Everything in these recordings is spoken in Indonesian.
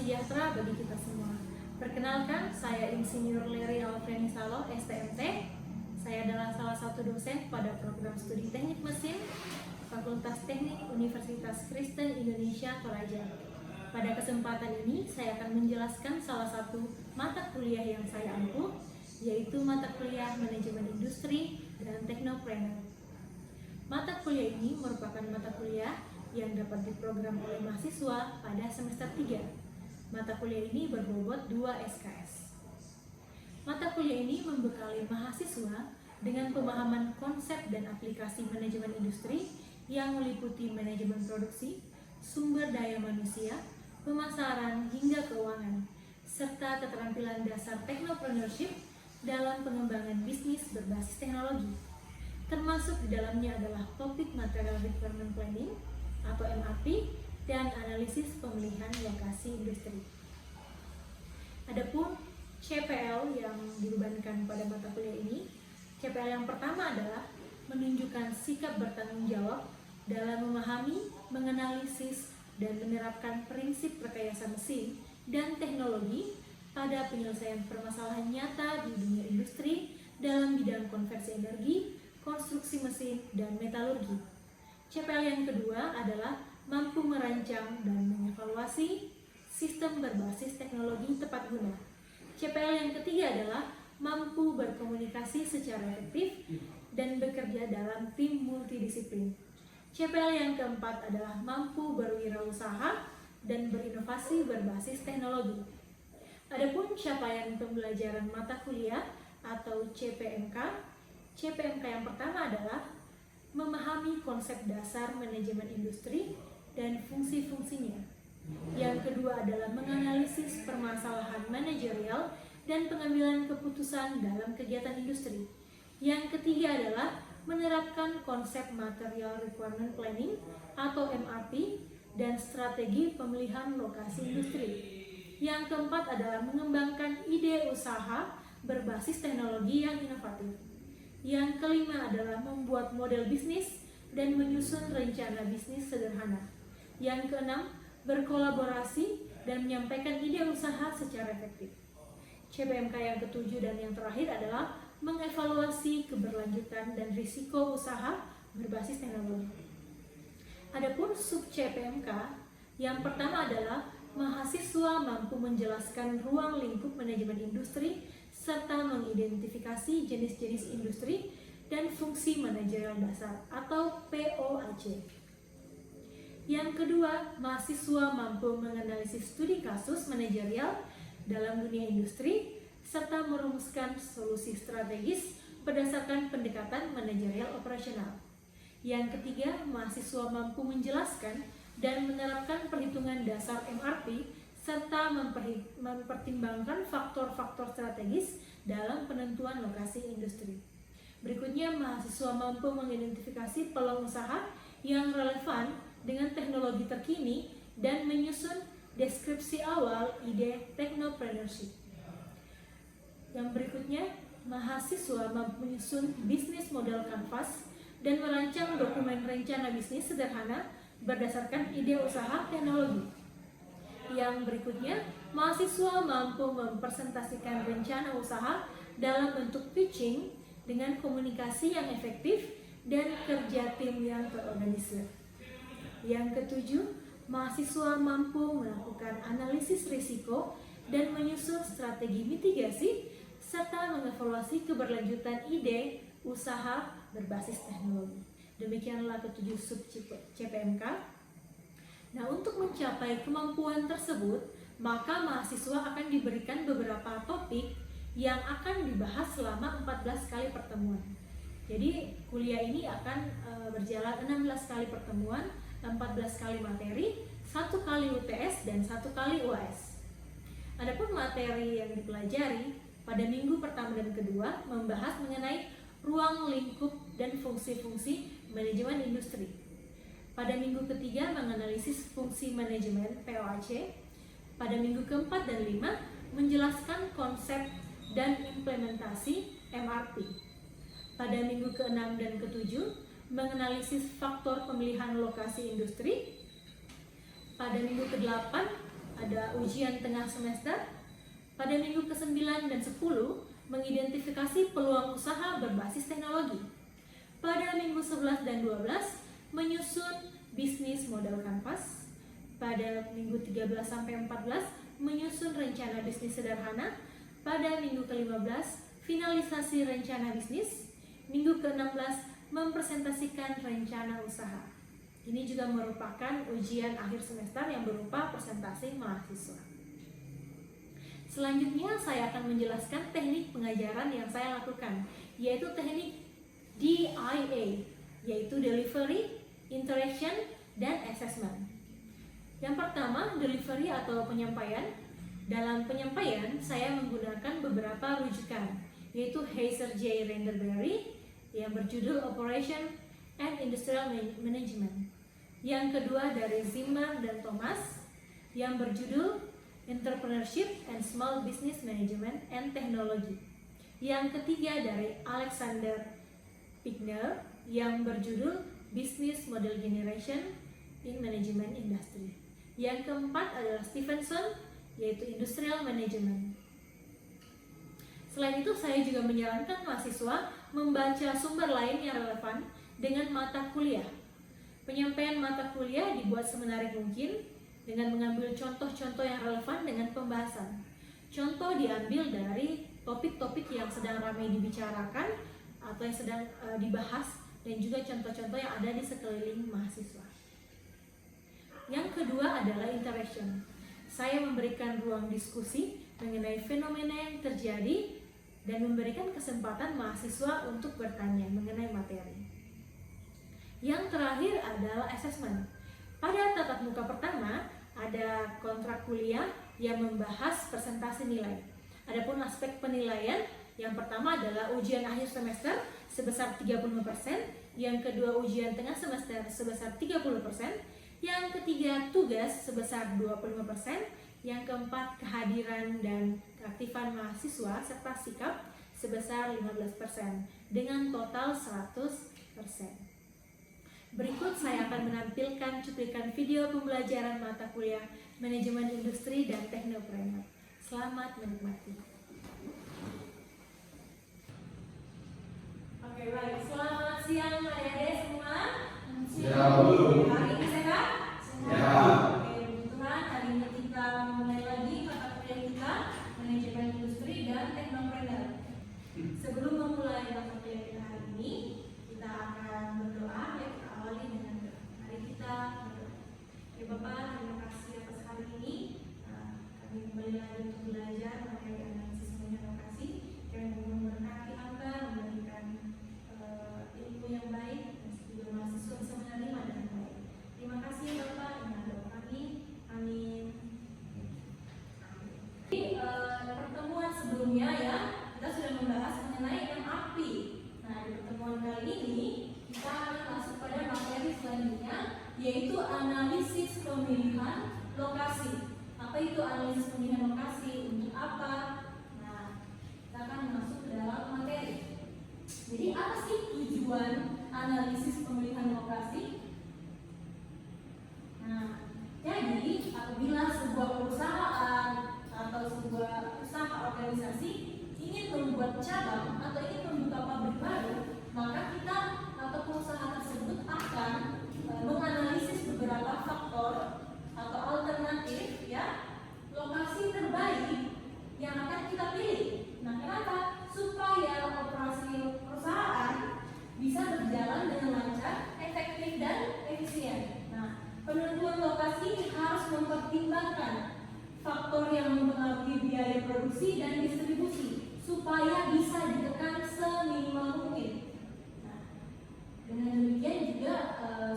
sejahtera bagi kita semua. Perkenalkan, saya Insinyur Leri Alfreni Salo, STMT. Saya adalah salah satu dosen pada program studi Teknik Mesin Fakultas Teknik Universitas Kristen Indonesia Toraja. Pada kesempatan ini, saya akan menjelaskan salah satu mata kuliah yang saya ampu, yaitu mata kuliah Manajemen Industri dan Teknopreneur. Mata kuliah ini merupakan mata kuliah yang dapat diprogram oleh mahasiswa pada semester 3. Mata kuliah ini berbobot 2 SKS. Mata kuliah ini membekali mahasiswa dengan pemahaman konsep dan aplikasi manajemen industri yang meliputi manajemen produksi, sumber daya manusia, pemasaran hingga keuangan, serta keterampilan dasar technopreneurship dalam pengembangan bisnis berbasis teknologi. Termasuk di dalamnya adalah topik Material Requirement Planning atau MRP dan analisis pemilihan lokasi industri. Adapun CPL yang dibebankan pada mata kuliah ini, CPL yang pertama adalah menunjukkan sikap bertanggung jawab dalam memahami, menganalisis, dan menerapkan prinsip rekayasa mesin dan teknologi pada penyelesaian permasalahan nyata di dunia industri dalam bidang konversi energi, konstruksi mesin, dan metalurgi. CPL yang kedua adalah mampu merancang dan mengevaluasi sistem berbasis teknologi tepat guna. CPL yang ketiga adalah mampu berkomunikasi secara efektif dan bekerja dalam tim multidisiplin. CPL yang keempat adalah mampu berwirausaha dan berinovasi berbasis teknologi. Adapun capaian pembelajaran mata kuliah atau CPMK, CPMK yang pertama adalah memahami konsep dasar manajemen industri dan fungsi-fungsinya. Yang kedua adalah menganalisis permasalahan manajerial dan pengambilan keputusan dalam kegiatan industri. Yang ketiga adalah menerapkan konsep Material Requirement Planning atau MRP dan strategi pemilihan lokasi industri. Yang keempat adalah mengembangkan ide usaha berbasis teknologi yang inovatif. Yang kelima adalah membuat model bisnis dan menyusun rencana bisnis sederhana. Yang keenam, berkolaborasi dan menyampaikan ide usaha secara efektif. CPMK yang ketujuh dan yang terakhir adalah mengevaluasi keberlanjutan dan risiko usaha berbasis teknologi. Adapun sub CPMK, yang pertama adalah mahasiswa mampu menjelaskan ruang lingkup manajemen industri serta mengidentifikasi jenis-jenis industri dan fungsi manajerial dasar atau POAC. Yang kedua, mahasiswa mampu menganalisis studi kasus manajerial dalam dunia industri serta merumuskan solusi strategis berdasarkan pendekatan manajerial operasional. Yang ketiga, mahasiswa mampu menjelaskan dan menerapkan perhitungan dasar MRP serta mempertimbangkan faktor-faktor strategis dalam penentuan lokasi industri. Berikutnya, mahasiswa mampu mengidentifikasi peluang usaha yang relevan dengan teknologi terkini dan menyusun deskripsi awal ide technopreneurship. Yang berikutnya, mahasiswa mampu menyusun bisnis model kanvas dan merancang dokumen rencana bisnis sederhana berdasarkan ide usaha teknologi. Yang berikutnya, mahasiswa mampu mempresentasikan rencana usaha dalam bentuk pitching dengan komunikasi yang efektif dan kerja tim yang terorganisir. Yang ketujuh, mahasiswa mampu melakukan analisis risiko dan menyusun strategi mitigasi serta mengevaluasi keberlanjutan ide usaha berbasis teknologi. Demikianlah ketujuh sub CPMK. Nah, untuk mencapai kemampuan tersebut, maka mahasiswa akan diberikan beberapa topik yang akan dibahas selama 14 kali pertemuan. Jadi, kuliah ini akan berjalan 16 kali pertemuan, 14 kali materi, 1 kali UTS, dan 1 kali UAS. Adapun materi yang dipelajari pada minggu pertama dan kedua membahas mengenai ruang lingkup dan fungsi-fungsi manajemen industri. Pada minggu ketiga menganalisis fungsi manajemen POAC. Pada minggu keempat dan 5 menjelaskan konsep dan implementasi MRP. Pada minggu ke-6 dan ke-7 menganalisis faktor pemilihan lokasi industri. Pada minggu ke-8 ada ujian tengah semester. Pada minggu ke-9 dan 10, mengidentifikasi peluang usaha berbasis teknologi. Pada minggu 11 dan 12, menyusun bisnis model kanvas. Pada minggu 13 sampai 14, menyusun rencana bisnis sederhana. Pada minggu ke-15, finalisasi rencana bisnis. Minggu ke-16, mempresentasikan rencana usaha. Ini juga merupakan ujian akhir semester yang berupa presentasi mahasiswa. Selanjutnya saya akan menjelaskan teknik pengajaran yang saya lakukan, yaitu teknik DIA, yaitu Delivery, Interaction, dan Assessment. Yang pertama, delivery atau penyampaian. Dalam penyampaian, saya menggunakan beberapa rujukan, yaitu Heiser J. Renderberry yang berjudul Operation and Industrial Management. Yang kedua dari Zimmer dan Thomas yang berjudul Entrepreneurship and Small Business Management and Technology. Yang ketiga dari Alexander Pigner yang berjudul Business Model Generation in Management Industry. Yang keempat adalah Stevenson, yaitu Industrial Management. Selain itu, saya juga menyarankan mahasiswa membaca sumber lain yang relevan dengan mata kuliah. Penyampaian mata kuliah dibuat semenarik mungkin dengan mengambil contoh-contoh yang relevan dengan pembahasan. Contoh diambil dari topik-topik yang sedang ramai dibicarakan atau yang sedang dibahas, dan juga contoh-contoh yang ada di sekeliling mahasiswa. Yang kedua adalah interaction. Saya memberikan ruang diskusi mengenai fenomena yang terjadi dan memberikan kesempatan mahasiswa untuk bertanya mengenai materi. Yang terakhir adalah assessment. Pada tatap muka pertama, ada kontrak kuliah yang membahas presentasi nilai. Adapun aspek penilaian, yang pertama adalah ujian akhir semester sebesar 35%, yang kedua ujian tengah semester sebesar 30%, yang ketiga tugas sebesar 25%, yang keempat kehadiran dan keaktifan mahasiswa serta sikap sebesar 15% dengan total 100%. Berikut saya akan menampilkan cuplikan video pembelajaran mata kuliah Manajemen Industri dan Teknopreneur. Selamat menikmati. Oke, baik. Selamat siang adik-adik semua. Ya, Bu. Hari ini sehat? Ya. Oke, kebetulan hari ini kita mulai lagi mata kuliah kita Manajemen Industri dan Teknopreneur. Sebelum memulai mata kuliah kita hari ini, kita akan berdoa. Kita awali dengan doa. Mari kita berdoa. Ya Bapak, terima kasih atas hari ini. Kami kembali lagi untuk belajar mengenai analisis pemilihan lokasi. Kami memberkati Anda, memberikan ilmu yang baik, dan juga mahasiswa bisa menerima dengan baik. Terima kasih ya Bapak, dengan doa kami. Amin. Di pertemuan sebelumnya ya, kita sudah membahas mengenai MRP. Nah, di pertemuan kali ini kita akan masuk pada materi selanjutnya, yaitu analisis pemilihan lokasi. Apa itu analisis pemilihan lokasi? Untuk apa? Nah, kita akan masuk ke dalam materi. Jadi apa sih tujuan analisis pemilihan lokasi? Nah, jadi apabila sebuah perusahaan atau sebuah usaha organisasi ingin membuat cabang atau ingin membuka pabrik baru, maka kita atau perusahaan tersebut akan menganalisis beberapa faktor atau alternatif ya lokasi terbaik yang akan kita pilih. Nah, kenapa? Supaya operasi perusahaan bisa berjalan dengan lancar, efektif dan efisien. Nah, penentuan lokasi harus mempertimbangkan faktor yang mempengaruhi biaya produksi dan distribusi supaya bisa ditekan seminimal mungkin. Nah, dengan demikian juga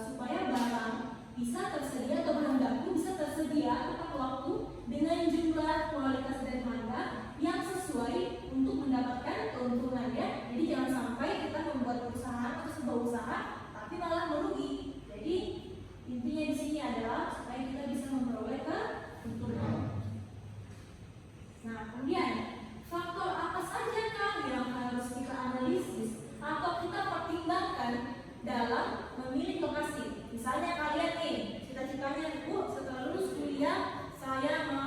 supaya barang bisa tersedia atau bahan baku bisa tersedia tepat waktu dengan jumlah, kualitas dan harga yang sesuai untuk mendapatkan keuntungannya. Jadi jangan sampai kita membuat perusahaan atau sebuah usaha tapi malah merugi. Jadi intinya di sini adalah supaya kita bisa memperoleh keuntungan. Nah, kemudian faktor apa saja kan yang harus kita analisis atau kita pertimbangkan dalam memilih lokasi? Misalnya kalian nih, cita-citanya Bu, setelah lulus kuliah saya mau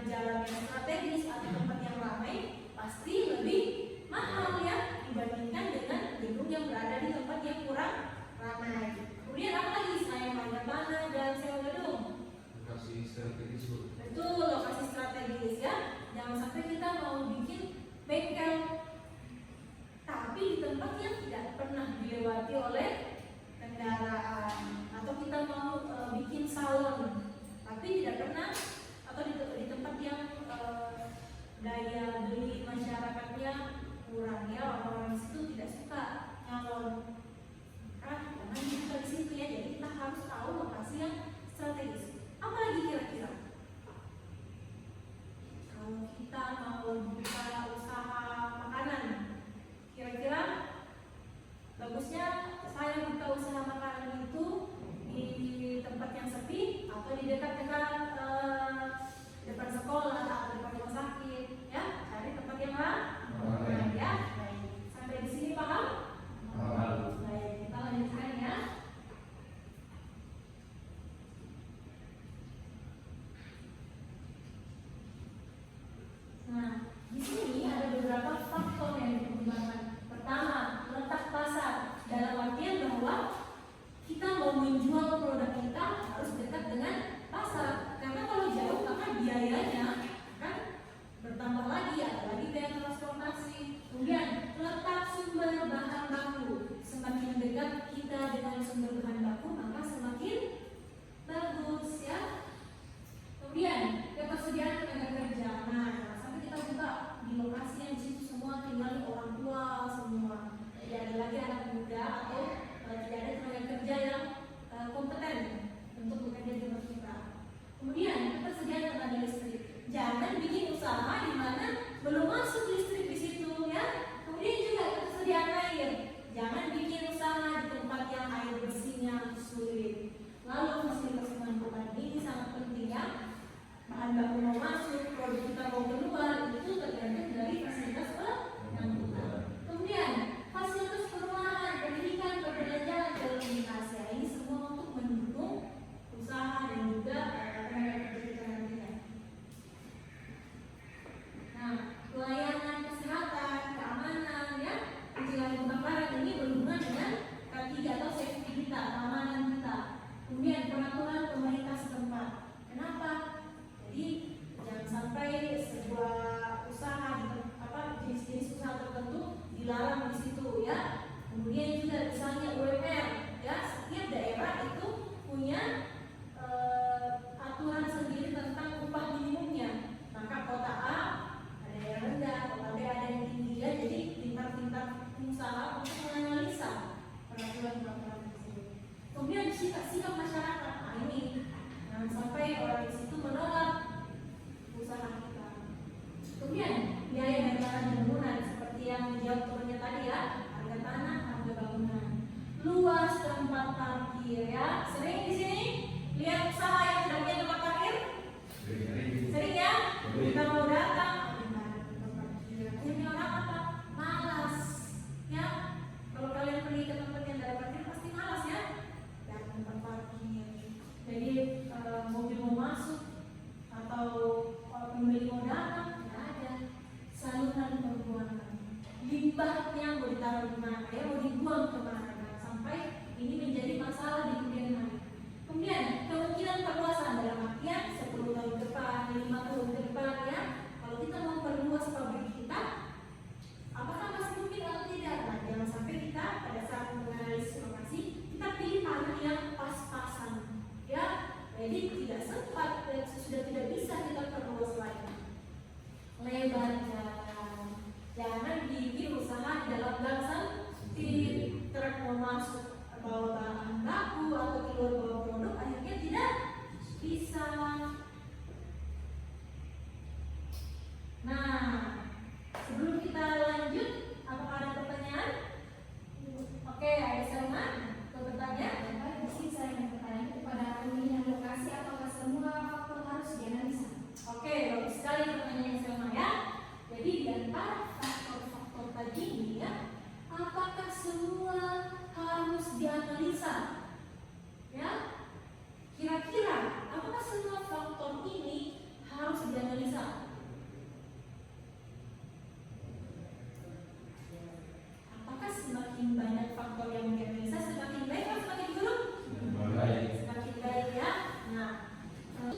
jalan yang strategis atau tempat yang ramai pasti lebih mahal ya dibandingkan dengan gedung yang berada di tempat yang kurang ramai. Kemudian apa lagi selain banyak tanah dan sewa gedung? Lokasi strategis, Bu. Betul, lokasi strategis ya. Jangan sampai kita mau bikin bengkel tapi di tempat yang tidak pernah dilewati oleh kendaraan, atau kita mau bikin salon tapi tidak pernah, atau di tempat yang daya beli masyarakatnya kurang ya, orang-orang di situ tidak suka nyalon kan, karena kita di situ ya. Jadi kita harus tahu lokasi yang strategis. Apalagi kira-kira kalau kita mau buka usaha makanan, kira-kira bagusnya saya buka usaha makanan itu di tempat yang sepi atau di dekat depan sekolah atau depan rumah sakit ya, cari tempat yang ramai ya. Baik, sampai di sini paham? Baik, kita lanjutkan ya. Nah, di sini ada beberapa faktor yang dipertimbangkan. Pertama, letak pasar, dalam artian bahwa kita mau menjual produk kita harus dekat dengan pasar. Karena kalau jauh maka biayanya akan bertambah lagi, ada lagi biaya transportasi. Kemudian letak sumber bahan baku, semakin dekat kita dengan sumber bahan baku maka semakin bagus ya. Kemudian ketersediaan tenaga kerja. Nah, sampai kita buka di lokasi yang di situ semua tinggal orang tua semua, tidak ada lagi anak muda atau tidak ada tenaga kerja yang kompeten untuk bekerja di tempat kita. Kemudian ketersediaan tenaga listrik. Jangan bikin usaha di mana belum masuk listrik di situ ya. Kemudian juga ketersediaan air. Jangan bikin usaha di tempat yang air bersihnya sulit. Lalu fasilitas pengangkutan ini sangat penting ya. Bahan baku mau masuk, produk kita mau keluar, itu tergantung dari fasilitas pengangkutan. Kemudian fasilitas perumahan, pendidikan, perbelanjaan, telekomunikasi, ini semua untuk mendukung usaha dan juga tenaga kerja kita nantinya. Nah, pelayanan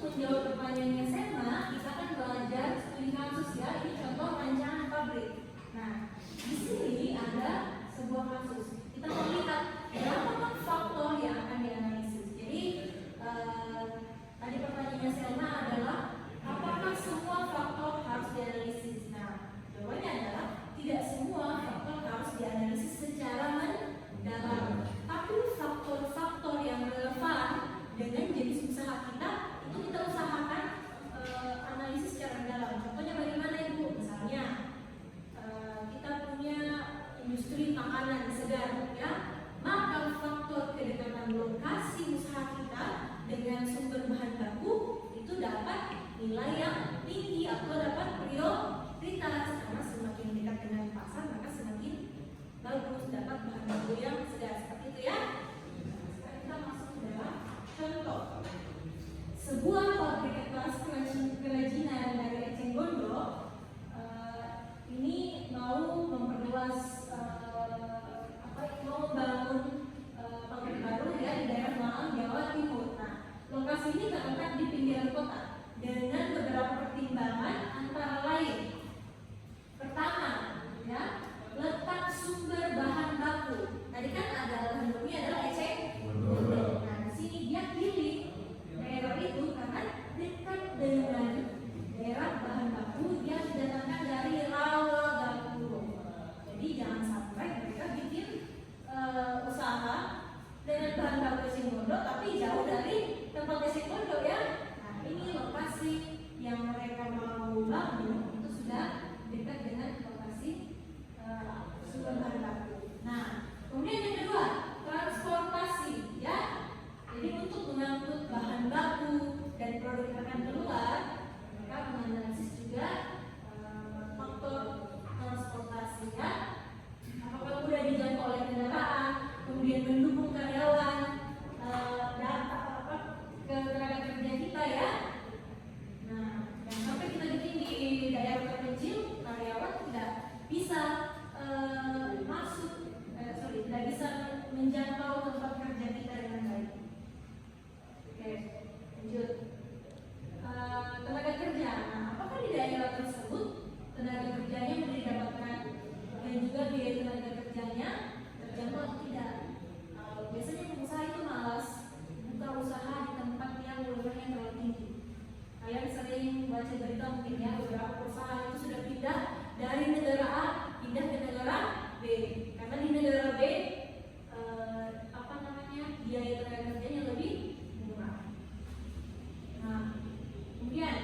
menjawab pertanyaannya Selma, kita akan belajar studi kasus ya. Ini contoh rancangan pabrik. Nah, di sini ada sebuah kasus. Kita melihat berapa faktor yang akan dianalisis. Jadi tadi pertanyaannya Selma adalah apakah semua faktor harus dianalisis? Nah, jawabannya adalah tidak semua faktor harus dianalisis secara mendalam. Tapi faktor-faktor yang relevan dengan jenis usaha kita itu kita usahakan analisis secara mendalam. Contohnya bagaimana Ibu? Misalnya kita punya industri makanan segar ya, maka faktor kedekatan lokasi usaha kita dengan sumber bahan baku itu dapat nilai yang tinggi atau dapat prioritas, karena semakin dekat dengan pasar maka semakin bagus dapat bahan baku yang segar, seperti itu ya. Sekarang kita masuk ke dalam contoh. Sebuah pabrik kelas kerajinan dari Eceng Gondok ini mau memperluas mau membangun pabrik baru ya di daerah Malang, Jawa Timur. Nah, lokasi ini terletak di pinggiran kota dengan beberapa pertimbangan antara lain. Pertama, ya, letak sumber bahan baku. Tadi kan ada bahan bakunya adalah Eceng Gondok. Nah, di sini dia pilih daerah itu karena dekat dengan daerah bahan baku yang didatangkan dari Rawagapuro. Jadi jangan sampai mereka bikin usaha dengan bahan baku Eceng Gondok tapi jauh dari tempat Eceng Gondok ya. Nah, ini lokasi yang mereka mau bangun itu sudah dekat dengan lokasi sumber bahan baku. Nah, kemudian yang kedua, transportasi ya. Jadi untuk mengangkut bahan baku dan produk yang akan keluar, mereka menganalisis juga faktor transportasi ya. Apakah mudah dijangkau oleh kendaraan, kemudian mendukung karyawan, ke tenaga kerja kita ya. Nah, yang sampai kita bikin di daerah terpencil, karyawan tidak bisa tidak bisa menjangkau tempat kerja kita dengan baik. Oke, lanjut. Tenaga kerja. Nah, apakah di daerah tersebut tenaga kerjanya mudah didapatkan dan juga biaya tenaga kerjanya terjangkau atau tidak? Biasanya pengusaha itu malas buka usaha di tempat yang volume-nya terlalu tinggi. Kalian sering baca berita mungkin ya, beberapa perusahaan itu sudah pindah dari negara A pindah ke negara B karena di negara B biaya tenaga kerjanya lebih murah. Nah, kemudian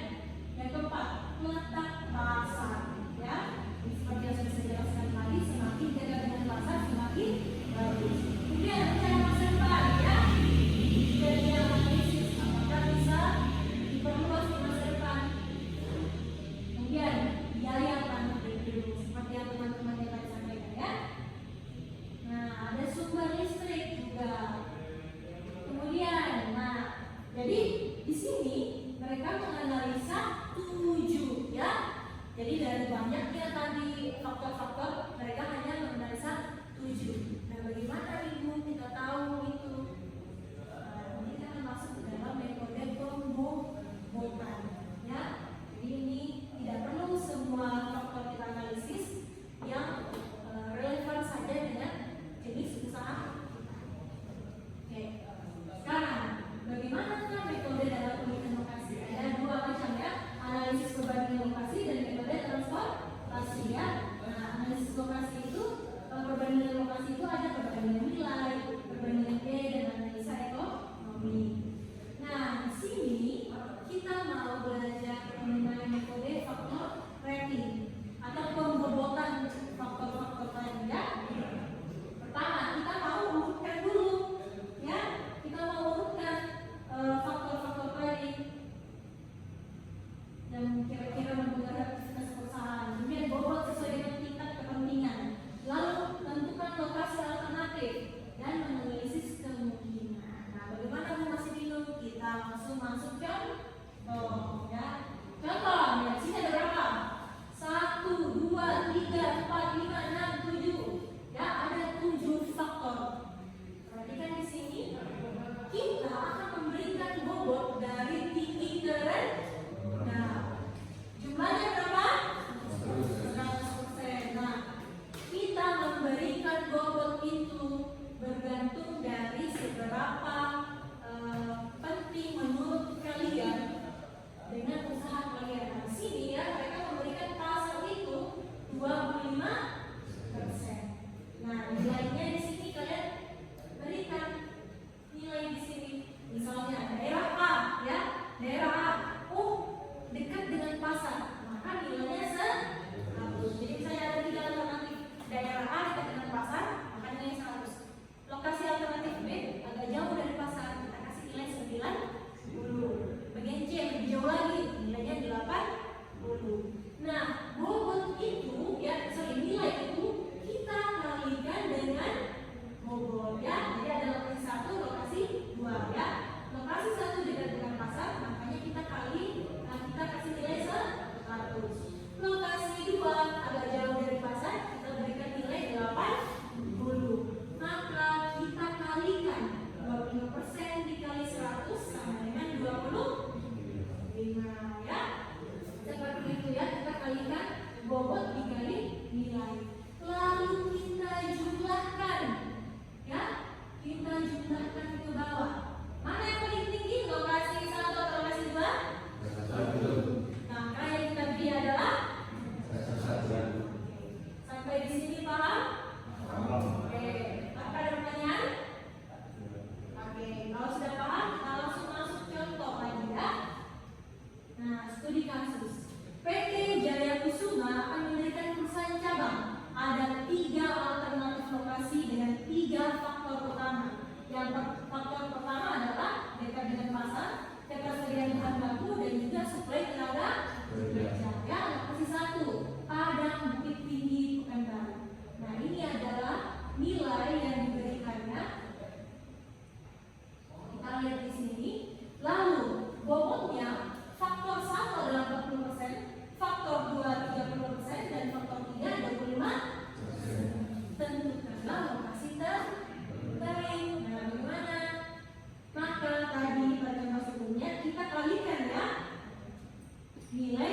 yang keempat, letak pasar ya. Seperti yang sudah saya jelaskan tadi, semakin dekat dengan pasar semakin bagus. Kemudian rencana masa depan ya. Jadi analisis apakah bisa diperluas di masa depan. Kemudian biaya tanah dulu seperti yang teman-teman yang tadi sampaikan ya. Nah, ada sumber listrik juga. Kemudian, jadi di sini mereka menganalisa 7 ya. Jadi dari banyaknya tadi faktor-faktor, mereka hanya menganalisa 7. Nah, bagaimana Ibu kita tahu itu? Ini kita akan masuk ke dalam metode pembobotan ya. Jadi ini tidak perlu semua faktor kita analisis yang relevan saja dengan jenis usaha. Oke. Sekarang, bagaimana metode dalam pemilihan lokasi? Ada 2 macam ya, analisis perbandingan lokasi dan metode transportasi ya. Nah, analisis lokasi itu, perbandingan lokasi itu ada perbandingan nilai, perbandingan biaya dan analisa ekonomi. Nah, di sini kita mau belajar mengenai metode faktor rating atau pembobotan faktor-faktor tadi ya. Pertama, kita mau urutkan dulu ya. Kita mau urutkan faktor-faktor tadi yang kira-kira mempengaruhi aktivitas perusahaan. Kemudian bobot sesuai dengan tingkat kepentingan. Lalu tentukan lokasi alternatif dan menganalisis kemungkinan. Nah, bagaimana masih dulu? Kita langsung masuk contoh ya. Contoh, ya, sini ada berapa? 1, 2, 3, 4, 5, 6, 7. Ya, ada 7 faktor. Perhatikan di sini, kita akan memberikan bobot dari tinggi ke Nah, studi kasus. PT Jaya Kusuma akan mendirikan perusahaan cabang. Ada 3 alternatif lokasi dengan 3 faktor utama. Faktor pertama adalah dekat dengan pasar, ketersediaan bahan baku, dan juga suplai tenaga kerja. Ya, lokasi 1, Padang Bukit Tinggi, Pekanbaru. Nah, ini adalah nilai yang diberikannya. Kita lihat di sini. Lalu bobotnya faktor 1 adalah 40%, faktor 2 30%, dan faktor 3 25%. Tentukanlah lokasi terbaik. Nah, bagaimana? Maka tadi pada sebelumnya kita kalikan ya nilai